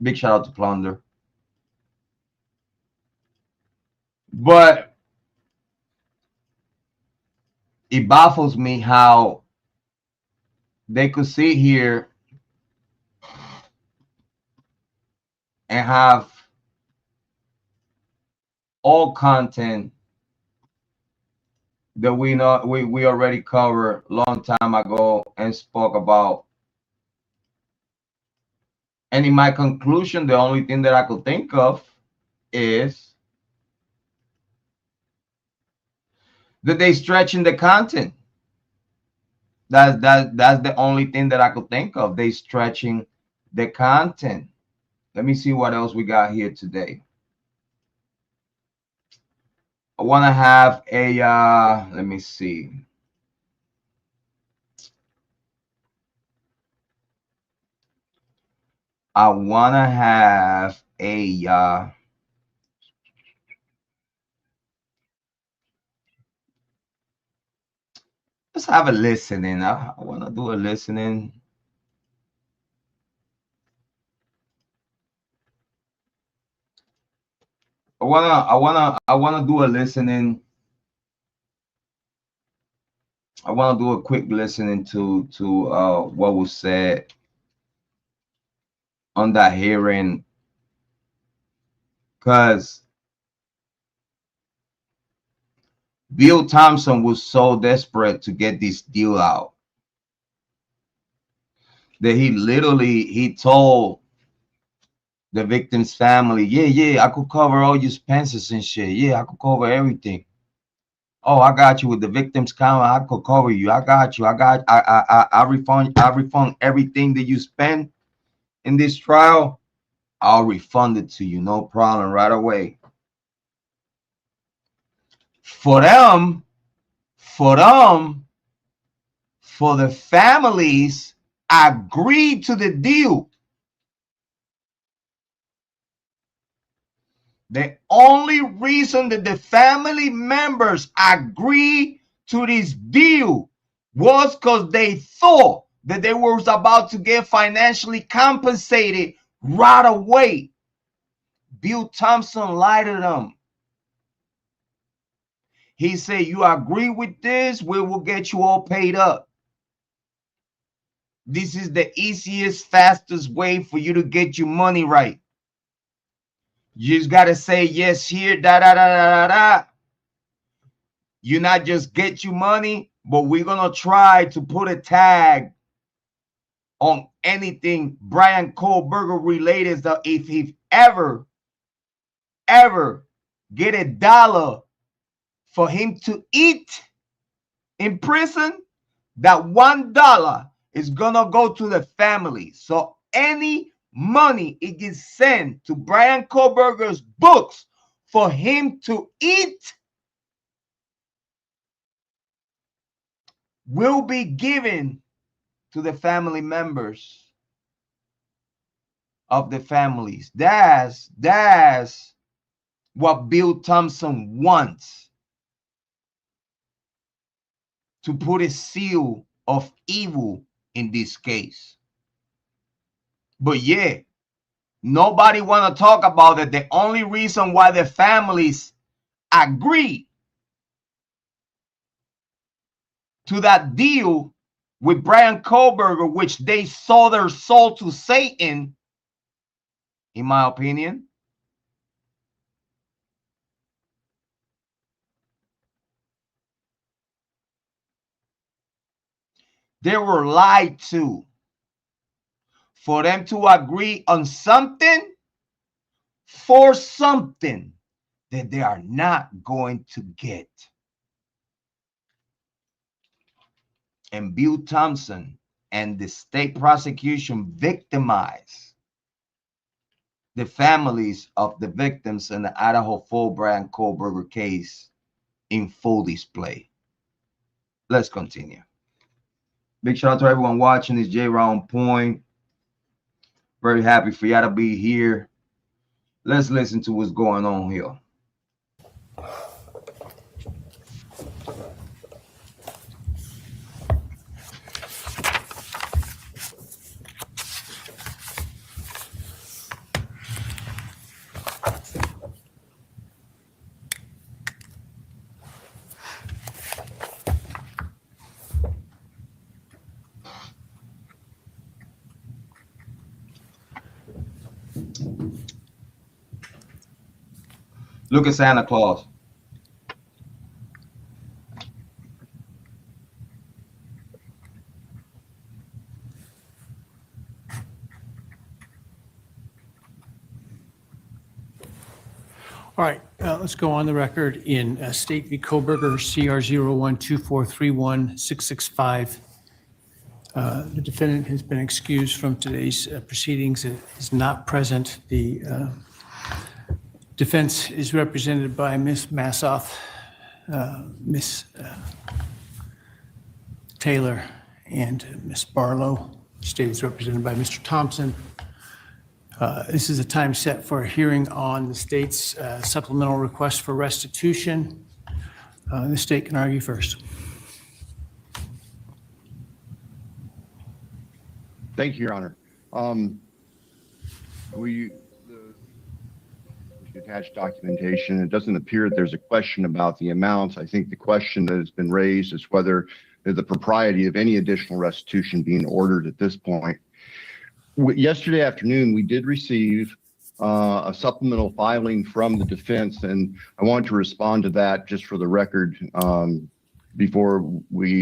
Big shout out to Plunder. But it baffles me how they could sit here and have all content that we know we already covered a long time ago and spoke about. And in my conclusion, the only thing that I could think of is that they stretching the content. That's the only thing that I could think of. They stretching the content. Let me see what else we got here today. I want to have a let me see. I want to have a let's have a listening. I want to do a listening. I wanna do a listening. I want to do a quick listening to what was said on that hearing, because Bill Thompson was so desperate to get this deal out that he told the victim's family, yeah, I could cover all your expenses and shit. Yeah, I could cover everything. Oh, I got you with the victim's count. I could cover you. I got you. I refund everything that you spend in this trial. I'll refund it to you, no problem, right away. For the families agreed to the deal. The only reason that the family members agreed to this deal was because they thought that they were about to get financially compensated right away. Bill Thompson lied to them. He said, you agree with this, we will get you all paid up. This is the easiest, fastest way for you to get your money right. You just got to say yes here, da, da, da, da, da, da. You not just get your money, but we're going to try to put a tag on anything Bryan Kohberger related. That if he ever get $1 for him to eat in prison, that $1 is going to go to the family. So any money it gets sent to Bryan Kohberger's books for him to eat will be given to the family members of the families. That's what Bill Thompson wants, to put a seal of evil in this case. But yeah, nobody want to talk about it. The only reason why the families agree to that deal with Bryan Kohberger, which they sold their soul to Satan, in my opinion, they were lied to. For them to agree on something for something that they are not going to get. And Bill Thompson and the state prosecution victimized the families of the victims in the Idaho full Bryan Kohberger case in full display. Let's continue. Big shout out to everyone watching. This Jrod on point. Very happy for y'all to be here. Let's listen to what's going on here. Look at Santa Claus. All right, let's go on the record in State v. Kohberger, CR 0124316665. The defendant has been excused from today's proceedings. It is not present. The defense is represented by Ms. Massoff, Ms. Taylor, and Ms. Barlow. The state is represented by Mr. Thompson. This is a time set for a hearing on the state's supplemental request for restitution. The state can argue first. Thank you, Your Honor. The attached documentation, it doesn't appear that there's a question about the amounts. I think the question that has been raised is whether the propriety of any additional restitution being ordered at this point. Yesterday afternoon, we did receive a supplemental filing from the defense, and I want to respond to that just for the record before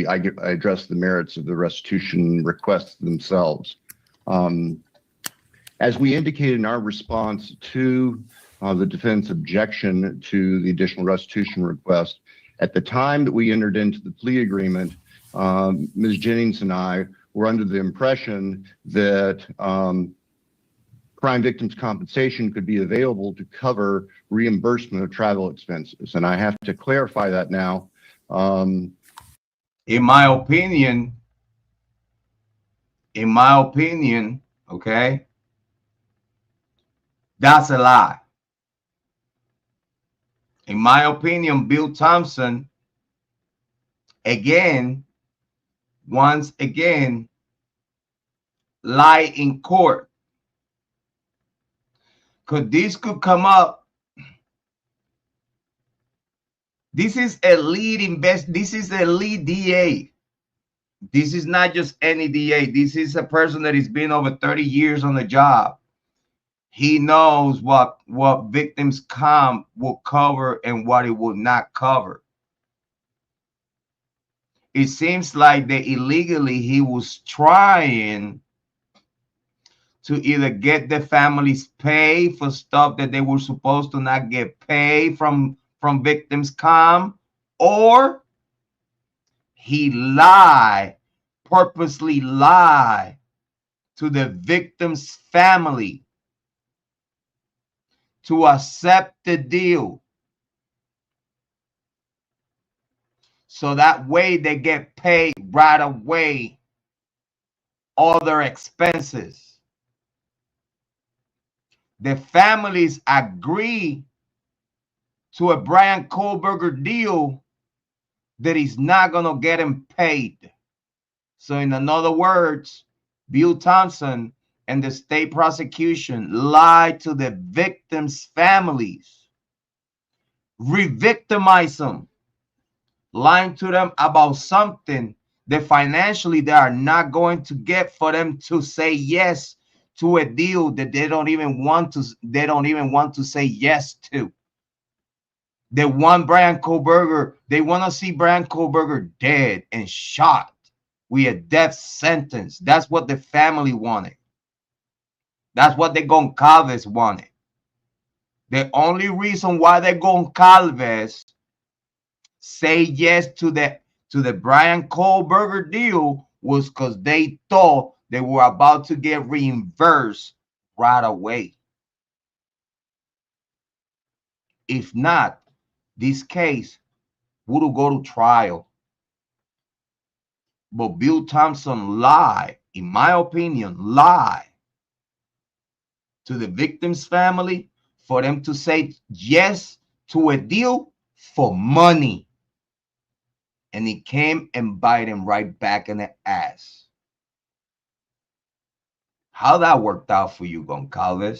I address the merits of the restitution requests themselves. As we indicated in our response to the defense objection to the additional restitution request, at the time that we entered into the plea agreement, Ms. Jennings and I were under the impression that crime victims' compensation could be available to cover reimbursement of travel expenses. And I have to clarify that now. In my opinion, okay, that's a lie. In my opinion, Bill Thompson, once again, lie in court. Because this could come up. This is a lead DA. This is not just any DA. This is a person that has been over 30 years on the job. He knows what victims' comp will cover and what it will not cover. It seems like that illegally he was trying to either get the families paid for stuff that they were supposed to not get paid from victims' comp, or he purposely lied to the victim's family to accept the deal. So that way they get paid right away all their expenses. The families agree to a Bryan Kohberger deal that is not going to get him paid. So in other words, Bill Thompson and the state prosecution lied to the victims' families, re-victimize them, lying to them about something that financially they are not going to get for them to say yes to a deal that they don't even want to say yes to. They want Bryan Kohberger, they want to see Bryan Kohberger dead and shot with a death sentence. That's what the family wanted. That's what the Goncalves wanted. The only reason why the Goncalves say yes to the Bryan Kohberger deal was because they thought they were about to get reimbursed right away. If not, this case would go to trial. But Bill Thompson lied, in my opinion, lied to the victim's family for them to say yes to a deal for money. And it came and bite him right back in the ass. How that worked out for you, Goncalves?